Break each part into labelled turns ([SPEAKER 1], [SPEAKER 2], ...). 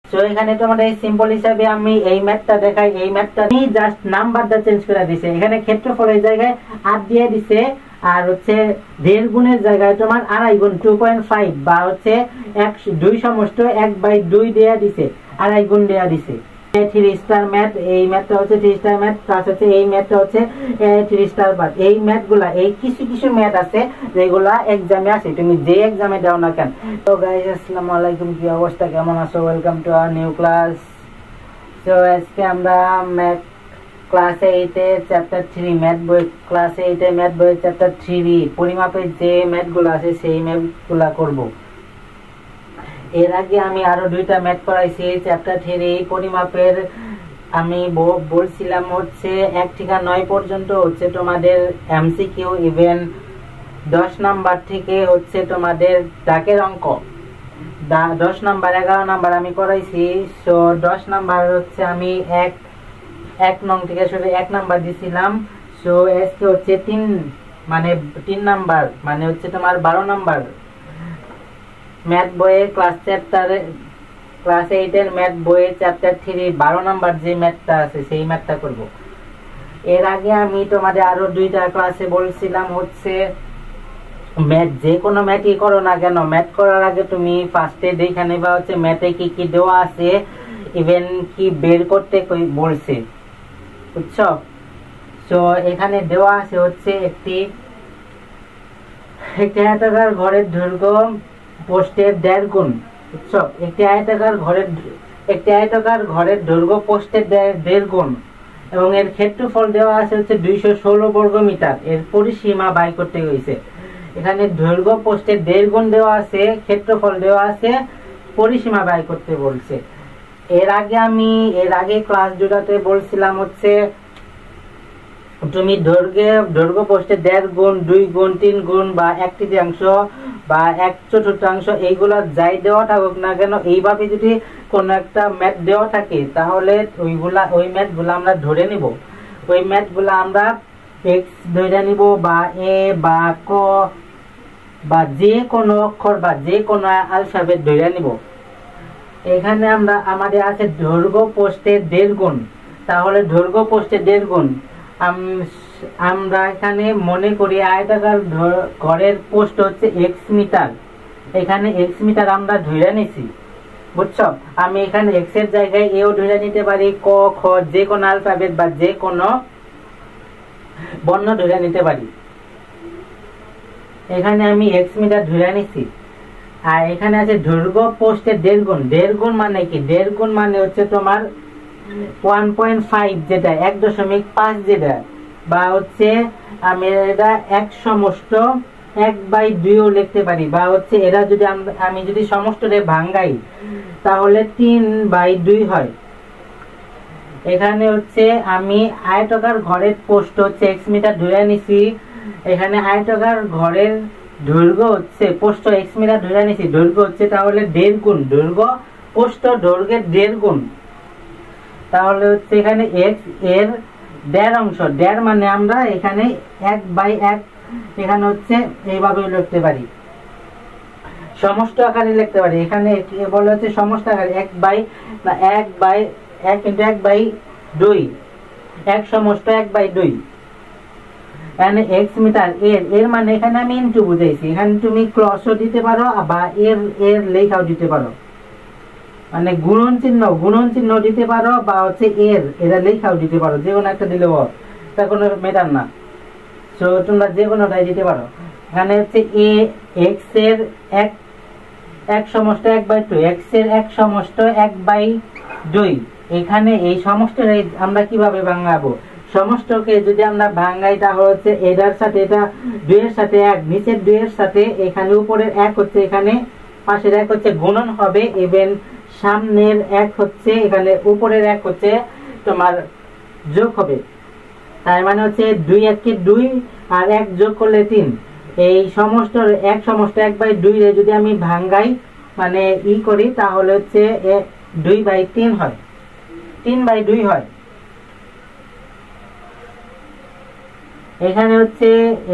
[SPEAKER 1] So এখানে তোমাদের simple হিসাবে আমি এই ম্যাথটা দেখাই। এই ম্যাথটা আমি জাস্ট নাম্বারটা চেঞ্জ করে দিছে, এখানে ক্ষেত্রফলের জায়গায় 8 দিয়ে দিছে, আর হচ্ছে 1.5 গুণের জায়গায় তোমার 2.5 গুণ 2.5 বা হচ্ছে 2 সমষ্ট 1/2 দেয়া দিছে, 2.5 গুণ দেয়া দিছে। 3 স্টার ম্যাথ, এই ম্যাথটা হচ্ছে 3 স্টার ম্যাথ, প্লাস হচ্ছে এই ম্যাথটা হচ্ছে 3 স্টার ম্যাথ। এই ম্যাথগুলা, এই কিছু ম্যাথ আছে যেগুলা এক্সামে আসে, তুমি যে এক্সামে দাও না কেন। তো গাইস আসসালামু আলাইকুম, কি অবস্থা, কেমন আছো? Welcome to our new class. তো আজকে আমরা ম্যাথ ক্লাস 8 এ চ্যাপ্টার 3 ম্যাথ বই, ক্লাস 8 এ ম্যাথ বই চ্যাপ্টার 3 পরিমাপের যে ম্যাথগুলো আছে সেই ম্যাথগুলা করব। এর আগে আমি আরো 2টা ম্যাথ করাইছি চ্যাপ্টার 3 পরিমাপের। আমি বলছিলাম হচ্ছে 1 থেকে 9 পর্যন্ত হচ্ছে তোমাদের এমসিকিউ, ইভেন 10 নাম্বার থেকে হচ্ছে তোমাদের দাগের অঙ্ক। 10 নাম্বার 11 নাম্বার আমি করাইছি। সো 10 নাম্বার হচ্ছে আমি এক নং থেকে শুরু 1 নাম্বার দিছিলাম। সো আজকে হচ্ছে 3 নাম্বার মানে হচ্ছে তোমার 12 নাম্বার ম্যাথ বইয়ে ক্লাস 8 এর ম্যাথ বইয়ে চ্যাপ্টার 3 12 নাম্বার যে ম্যাথটা আছে সেই ম্যাথটা করব। এর আগে আমি তোমাদের আরো 2টা ক্লাসে বলছিলাম হচ্ছে ম্যাথ, যে কোনো ম্যাথই করো না কেন, ম্যাথ করার আগে তুমি ফার্স্টে দেখে নেবা হচ্ছে ম্যাথে কি কি দেওয়া আছে, ইভেন কি বের করতে বলছে, বুঝছো? সো এখানে দেওয়া আছে হচ্ছে একটি আয়তাকার ঘরের দৈর্ঘ্য পোস্টের 1.5 গুণ, বুঝছো? একটি আয়তাকার ঘরের দৈর্ঘ্য পোস্টের 1.5 গুণ এবং এর ক্ষেত্রফল দেওয়া আছে হচ্ছে 216 বর্গ মিটার। এর পরিসীমা বাই করতে হয়েছে। এখানে দৈর্ঘ্য পোস্টের 1.5 গুণ দেওয়া আছে, ক্ষেত্রফল দেওয়া আছে, পরিসীমা বাই করতে বলছে। এর আগে ক্লাস 2টাতে বলছিলাম হচ্ছে তুমি দৈর্ঘ্য পোস্টের 1.5 গুণ 2 গুণ 3 গুণ বা 1/3 বা 1/4 এইগুলা যাই দেওয়া থাকুক না কেন, এইভাবে যদি কোনো একটা ম্যাথ দেওয়া থাকে তাহলে ওই ম্যাথগুলো আমরা ধরে নিব। ওই ম্যাথগুলো আমরা এক্স ধরে নিব বা এ বা ক বা যে কোনো অক্ষর বা যে কোনো অ্যালফাবেট ধরে নিব। এখানে আমাদের আছে দৈর্ঘ্য পোস্টের 1.5 গুণ, তাহলে দৈর্ঘ্য পোস্টের 1.5 গুণ আমরা এখানে মনে করি আয়তাকার ঘরের পোস্ট হচ্ছে এক্স মিটার। এখানে এক্স মিটার আমরা ধরে নিছি, বুঝছো? আমি এখানে এক্স এর জায়গায় এও ধরে নিতে পারি, ক খ যে কোনো অ্যালফাবেট বা যে কোনো বর্ণ ধরে নিতে পারি। এখানে আমি এক্স মিটার ধরে নিছি। আর এখানে আছে দৈর্ঘ্য পোস্টের 1.5 গুণ। 1.5 গুণ মানে কি? 1.5 গুণ মানে হচ্ছে তোমার 1.5 যেটা 1.5 যেটা, বা হচ্ছে আমি এটা 1 সমষ্ট 1/2 লিখতে পারি, বা হচ্ছে এরা যদি আমি যদি সমষ্টরে ভাঙাই তাহলে 3/2 হয়। এখানে হচ্ছে আমি আয়তাকার ঘরের পোস্ট হচ্ছে এক্স মিটার ধরে নিছি। এখানে আয়তাকার ঘরের দৈর্ঘ্য হচ্ছে পোস্ট এক্স মিটার ধরে নিছি, দৈর্ঘ্য হচ্ছে তাহলে 1.5 গুণ, দৈর্ঘ্য পোস্ট দৈর্ঘ্যের 1.5 গুণ। তাহলে হচ্ছে এখানে এক্স এর 1.5 মানে আমরা এখানে 1/1 এখানে হচ্ছে এইভাবে লিখতে পারি, সমষ্ট আকারে লিখতে পারি। এখানে বলা হচ্ছে সমষ্ট আকারে 1 × 1/2, 1 সমষ্ট 1/2। এখানে এক্স মিটার এর মানে এখানে আমি ইনটু বুঝাইছি। এখানে তুমি ক্রসও দিতে পারো বা এর লেখাও দিতে পারো, মানে গুণন চিহ্ন দিতে পারো বা হচ্ছে এরা লেখাও দিতে পারো, যে কোনো একটা দিলে তা কোনো ম্যাটার না। সো তোমরা যে কোনোটাই দিতে পারো। এখানে হচ্ছে এক্স এর 1 সমষ্ট 1/2, এক্স এর 1 সমষ্ট 1/2। এখানে এই সমষ্টিটা আমরা কিভাবে ভাঙাবো? সমষ্টিকে যদি আমরা ভাঙাই তাহলে হচ্ছে এটার সাথে এটা 2 এর সাথে 1, নিচের 2 এর সাথে এখানে উপরের 1 হচ্ছে এখানে পাশের 1 হচ্ছে গুণন হবে, ইভেন সামনের 1 হচ্ছে এখানে উপরের 1 হচ্ছে তোমার যোগ হবে। তার মানে হচ্ছে 2 1 2 আর 1 যোগ করলে 3। এই সমস্ত 1 সমষ্ট 1/2 রে যদি আমি ভাঙাই মানে করি তাহলে হচ্ছে 2/3 হয়, 3/2 হয়। এখানে হচ্ছে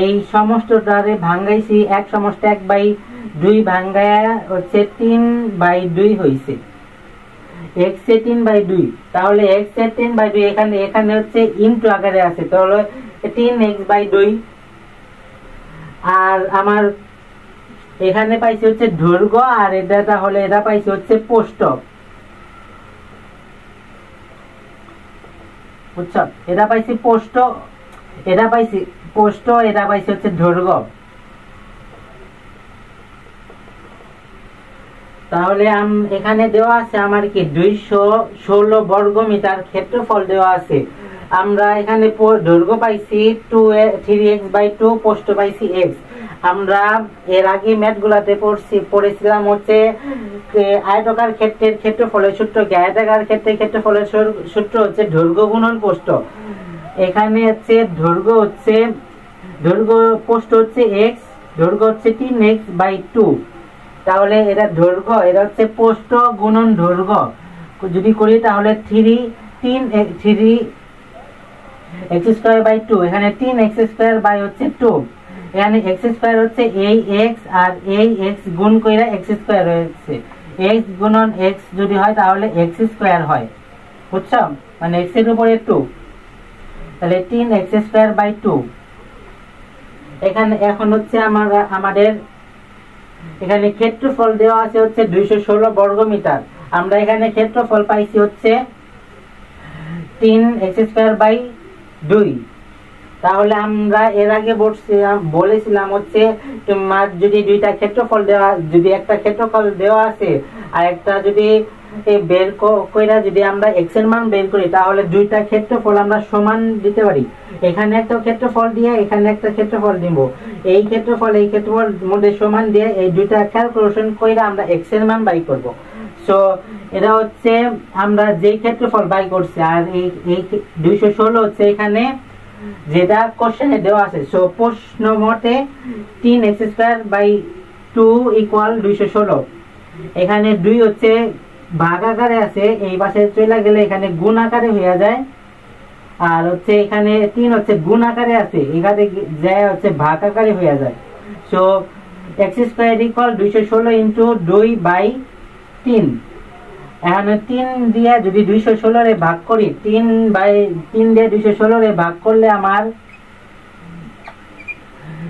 [SPEAKER 1] এই সমস্তটারে ভাঙাইছি, 1 সমষ্ট 1/2 ভাঙায়া হচ্ছে 3/2 হয়েছে। x এ 3/2, তাহলে x এ 3/2 এখানে হচ্ছে ইনটু আকারে আছে, তাহলে 3x/2। আর আমার এখানে পাইছি হচ্ছে দৈর্ঘ্য, আর এটা পাইছি হচ্ছে প্রস্থ, বুঝছো? এটা পাইছি প্রস্থ, এটা পাইছি হচ্ছে দৈর্ঘ্য। তাহলে এখানে দেওয়া আছে আমার কি 216 বর্গ মিটার ক্ষেত্রফল দেওয়া আছে। আমরা এখানে দৈর্ঘ্য পাইছি 3x/2, প্রস্থ পাইছি x। আমরা এর আগে ম্যাথগুলাতে পড়েছিলাম হচ্ছে আয়তাকার ক্ষেত্রের ক্ষেত্রফলের সূত্র কি, আয়তাকার ক্ষেত্রের ক্ষেত্রফলের সূত্র হচ্ছে দৈর্ঘ্য গুণন প্রস্থ। এখানে হচ্ছে দৈর্ঘ্য প্রস্থ হচ্ছে x, দৈর্ঘ্য হচ্ছে 3x/2, তাহলে এটা দৈর্ঘ্য, এটা হচ্ছে প্রস্থ গুণন দৈর্ঘ্য যদি করি তাহলে 3x²/2, এখানে 3x²/2, এখানে x² হচ্ছে এই x, আর এই x গুণ কইরা x² রয়েছে, x গুণন x যদি হয় তাহলে x² হয়, বুঝছো? মানে x এর উপরে 2, তাহলে 3x²/2। এখন হচ্ছে আমাদের এখানে ক্ষেত্রফল দেওয়া আছে হচ্ছে 216 বর্গ মিটার। আমরা এখানে ক্ষেত্রফল পাইছি হচ্ছে 3x²/2। তাহলে আমরা এর আগে বলেছিলাম হচ্ছে তোমার যদি দুইটা ক্ষেত্রফল দেওয়া, যদি একটা ক্ষেত্রফল দেওয়া আছে আর একটা যদি বের কইরা যদি আমরা x এর মান বের করি তাহলে দুইটা ক্ষেত্রফল আমরা সমান দিতে পারি। এখানে একটা ক্ষেত্রফল দিয়ে এখানে একটা ক্ষেত্রফল দিব, এই ক্ষেত্রফল মধ্যে সমান দিয়ে এই দুইটা ক্যালকুলেশন কইরা আমরা x এর মান বাই করব। সো এটা হচ্ছে আমরা যে ক্ষেত্রফল বাই করছি, আর এই 216 হচ্ছে এখানে যেটা কোশ্চেনে দেওয়া আছে। সো প্রশ্ন মতে 3x²/2 = 216। এখানে 2 হচ্ছে ভাগ আকারে আছে, এই পাশে চলে গেলে এখানে গুণ আকারে হয়ে যায়, আর হচ্ছে এখানে 3 হচ্ছে গুণ আকারে আছে, এখানে যায় হচ্ছে ভাগ আকারে হয়ে যায়। So x² = 216 × 2/3। এখানে 3 দিয়ে যদি 216 এ ভাগ করি, 3 দিয়ে 216 এ ভাগ করলে আমার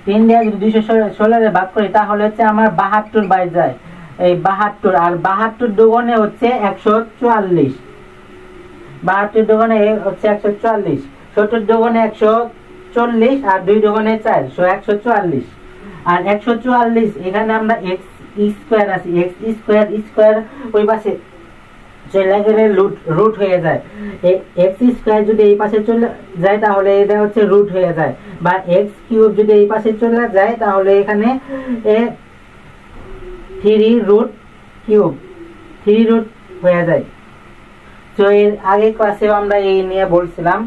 [SPEAKER 1] 3 দিয়ে যদি 216 এ ভাগ করি তাহলে হচ্ছে আমার 72 বাই যায়, এই 72, আর 72 দুগুণে হচ্ছে 144, 72 দুগুণে হচ্ছে 144, 70 দুগুণে 140, আর 2 দুগুণে 4, সো 144। আর 144 এখানে আমরা x² আছে, x² ওই পাশে চলে গেলে রুট হয়ে যায়, x² যদি এই পাশে চলে যায় তাহলে এটা হচ্ছে রুট হয়ে যায়, বা x³ যদি এই পাশে চলে যায় তাহলে এখানে 3√³ হয়ে যায়। তো এর আগে ক্লাসে আমরা এই নিয়ে বলছিলাম।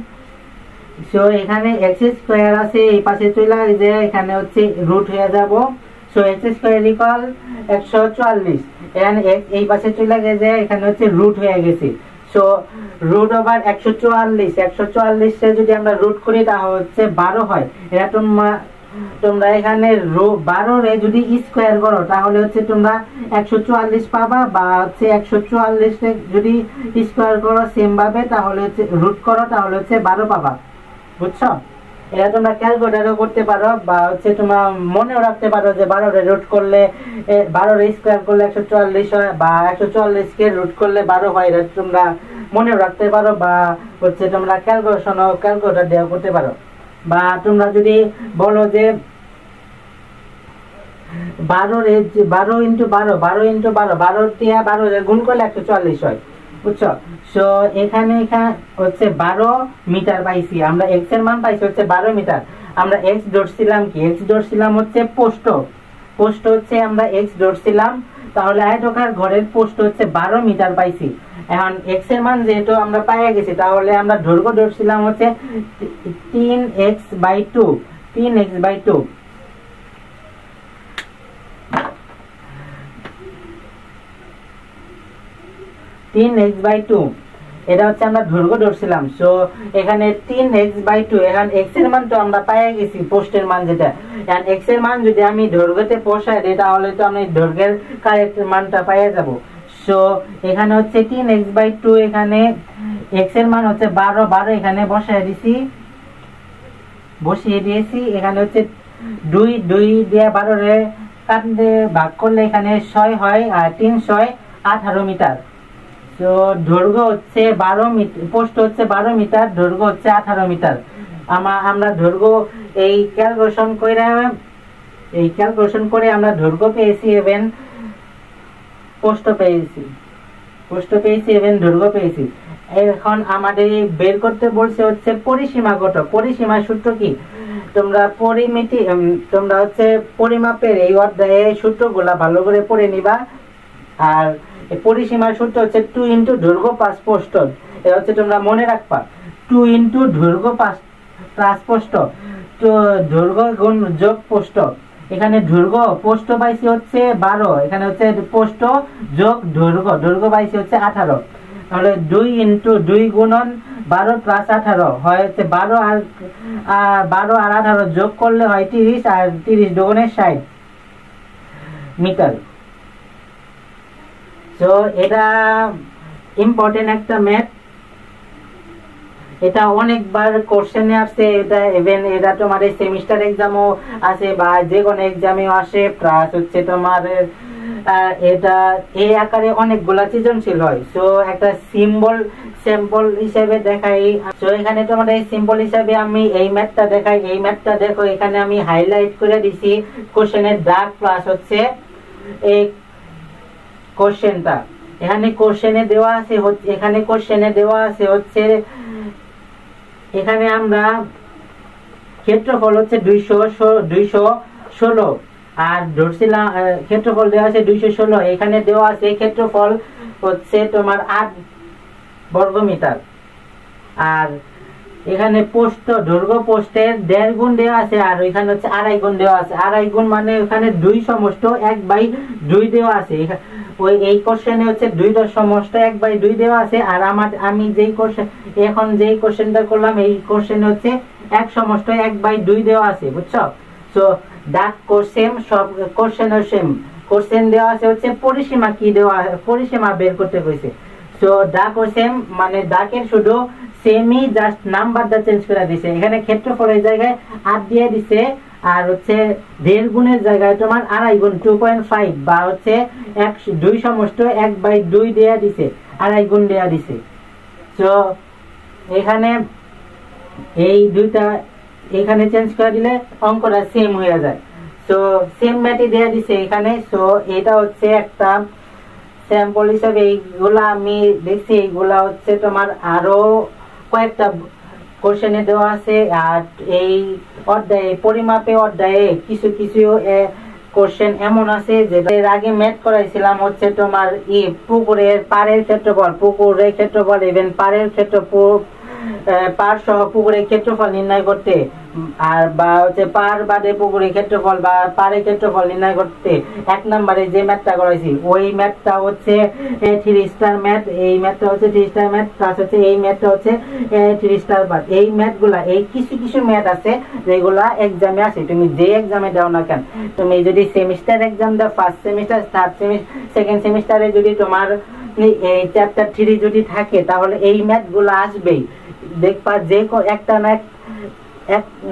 [SPEAKER 1] সো এখানে x² আছে, এই পাশে চলে যায়, এখানে হচ্ছে রুট হয়ে যাব। সো x² = 144, এখানে x এই পাশে চলে গেছে, এখানে হচ্ছে রুট হয়ে গেছে। সো √144 এ যদি আমরা রুট করি তাহলে হচ্ছে 12 হয়। এটা তোমরা এখানে 12 রে যদি স্কয়ার করো তাহলে হচ্ছে তোমরা 144 পাবা, বা হচ্ছে 144 রে যদি স্কয়ার করো সেম ভাবে তাহলে হচ্ছে রুট করো তাহলে হচ্ছে 12 পাবা, বুঝছো? এটা তোমরা ক্যালকুলেটরও করতে পারো, বা হচ্ছে তোমরা মনেও রাখতে পারো যে 12 রে রুট করলে 12 রে স্কয়ার করলে 144 হয়, বা 144 কে রুট করলে 12 হয়। এটা তোমরা মনেও রাখতে পারো, বা হচ্ছে তোমরা ক্যালকুলেটর দিয়ে করতে পারো। বা তোমরা যদি বলো যে 12 × 12 দিয়ে 12 রে গুণ করলে 144 হয়, বুঝছো? সো এখানে হচ্ছে 12 মিটার পাইছি আমরা, x এর মান পাইছি হচ্ছে 12 মিটার। আমরা x ধরছিলাম কি, x ধরছিলাম হচ্ছে প্রস্থ হচ্ছে আমরা x ধরছিলাম, তাহলে আয়তাকার ঘরের প্রস্থ হচ্ছে 12 মিটার পাইছি। এখন x এর মান যেহেতু আমরা পেয়ে গেছি তাহলে আমরা দৈর্ঘ্য ধরছিলাম হচ্ছে 3x/2, 3x/2। এটা হচ্ছে আমরা দৈর্ঘ্য ধরছিলাম। সো এখানে 3x/2, এখানে x এর মান তো আমরা পেয়ে গেছি, প্রস্থের মান যেটা। এখন x এর মান যদি আমি দৈর্ঘ্যতে বসাই দিই তাহলে তো আমি দৈর্ঘ্যের কারেক্ট মানটা পেয়ে যাব। সো এখানে হচ্ছে 3x/2, এখানে x এর মান হচ্ছে 12 এখানে বসিয়ে দিয়েছি। এখানে হচ্ছে 2 দিয়ে 12 রে কাটলে ভাগ করলে এখানে 6 হয়, আর 3 6 18 মিটার। তো দৈর্ঘ্য হচ্ছে 12 মিটার, প্রস্থ হচ্ছে 12 মিটার, দৈর্ঘ্য হচ্ছে 18 মিটার। আমরা দৈর্ঘ্য এই ক্যালকুলেশন করে আমরা দৈর্ঘ্য পেয়েছি এবং প্রস্থ পেয়েছি এবং দৈর্ঘ্য পেয়েছি। এখন আমাদের বের করতে বলছে হচ্ছে পরিসীমাগত। পরিসীমার সূত্র কি? তোমরা হচ্ছে পরিমাপের এই অধ্যায়ে সূত্রগুলা ভালো করে পড়ে নিবা। আর পরিসীমার সূত্র হচ্ছে 2 × দৈর্ঘ্য প্লাস প্রস্থ। এটা হচ্ছে তোমরা মনে রাখবা, 2 × দৈর্ঘ্য প্লাস প্রস্থ, তো দৈর্ঘ্য গুণ যোগ প্রস্থ। এখানে দৈর্ঘ্য প্রস্থ পাইছি হচ্ছে 12, এখানে হচ্ছে প্রস্থ যোগ দৈর্ঘ্য পাইছি হচ্ছে 18। তাহলে 2 × 2 গুণন 12 প্লাস 18 হয় হচ্ছে 12 আর 18 যোগ করলে হয় 30, আর 30 দুগুণে 60 মিটার। তো এটা ইম্পর্টেন্ট একটা ম্যাথ, এটা অনেকবার কোশ্চেনে আসছে। এটা তোমার সেমিস্টার এক্সামও আসে বা যে কোনো এক্সামেও আসে। প্লাস হচ্ছে তোমার এটা এই আকারে অনেকগুলা সৃজনশীল হয়। সো একটা স্যাম্পল হিসেবে দেখাই। সো এখানে তোমার এই সিম্পল হিসেবে আমি এই ম্যাথটা দেখাই। এই ম্যাথটা দেখো, এখানে আমি হাইলাইট করে দিছি কোশ্চেনের দাগ প্লাস হচ্ছে এই কোশ্চেনটা। এখানে কোশ্চেনে দেওয়া আছে হচ্ছে এখানে আমরা ক্ষেত্রফল হচ্ছে 216, আর ধরছিলাম ক্ষেত্রফল দেওয়া আছে 216। এখানে দেওয়া আছে ক্ষেত্রফল হচ্ছে তোমার 8 বর্গমিটার। আর এখানে দৈর্ঘ্য প্রস্থের 1.5 গুণ দেওয়া আছে, আর এখানে হচ্ছে 2.5 গুণ দেওয়া আছে। 2.5 গুণ মানে এখানে 2 সমস্ত 1/2 দেওয়া আছে। এই কোশ্চেনে হচ্ছে 2 সমস্ত 1/2 দেওয়া আছে। আর আমি এখন যেই কোশ্চেনটা করলাম, এই কোশ্চেনে হচ্ছে 1 সমস্ত 1/2 দেওয়া আছে, বুঝছো? সো দাগ কোশ্চেন, সব কোশ্চেনের সেম। কোশ্চেন দেওয়া আছে হচ্ছে পরিসীমা কি দেওয়া, পরিসীমা বের করতে কইছে। সো দাগ কোশ্চেন মানে দাগের শুধু সেমই, জাস্ট নাম্বারটা চেঞ্জ করে দিছে। এখানে ক্ষেত্রফলের জায়গায় 8 দিয়ে দিছে, আর হচ্ছে 1.5 গুণের জায়গায় তোমার 2.5 গুণ 2.5 বা হচ্ছে 2 সমস্ত 1/2 দেয়া দিছে, 2.5 গুণ দেয়া দিছে। সো এখানে এই দুইটা এখানে চেঞ্জ করে দিলে অঙ্কটা সেম হয়ে যায়। সো সেম ম্যাথই দেয়া দিছে এখানে। সো এটা হচ্ছে একটা স্যাম্পল হিসেবে। এইগুলা আমি দেখছি, এইগুলা হচ্ছে তোমার আরো কয়েকটা কোশ্চেনে দেওয়া আছে। আর এই পরিমাপে অধ্যায়ে কিছু কোশ্চেন এমন আছে যেটা এর আগে ম্যাথ করাইছিলাম হচ্ছে তোমার পুকুরের পাড়ের ক্ষেত্রফল এবং পাড় সহ পুকুরের ক্ষেত্রফল নির্ণয় করতে, আর বা হচ্ছে পাড় বাদে পুকুরের ক্ষেত্রফল বা পাড়ের ক্ষেত্রফল নির্ণয় করতে 1 নম্বরে যে ম্যাথটা করাইছি, ওই ম্যাথটা হচ্ছে 3 স্টার ম্যাথ। এই ম্যাথটা হচ্ছে 3 স্টার ম্যাথ, প্লাস হচ্ছে এই ম্যাথটা হচ্ছে 3 স্টার ম্যাথ। এই ম্যাথগুলা, এই কিছু ম্যাথ আছে যেগুলা এক্সামে আসে। তুমি যে এক্সামে দাও না কেন, তুমি যদি সেমিস্টার এক্সাম দাও, first semester, third semester, second সেমিস্টারে যদি তোমার এই চ্যাপ্টার 3 যদি থাকে, তাহলে এই ম্যাথগুলো আসবেই। দেখবা যে একটা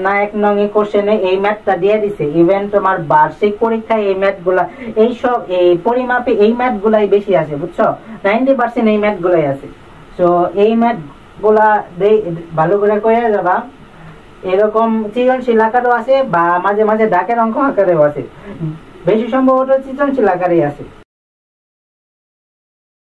[SPEAKER 1] না এক নং কোশ্চেনে এই ম্যাথটা দিয়ে দিছে। ইভেন তোমার বার্ষিক পরীক্ষায় এই ম্যাথগুলা, এইসব এই পরিমাপে এই ম্যাথগুলাই বেশি আছে, বুঝছো? 90% এই ম্যাথগুলাই আছে। সো এই ম্যাথগুলা ভালো করে কইয়া যাবা। এরকম সৃজনশীল আকারও আছে বা মাঝে মাঝে দাগের অঙ্ক আকারেও আছে, বেশি সম্ভবত সৃজনশীল আকারেই আছে।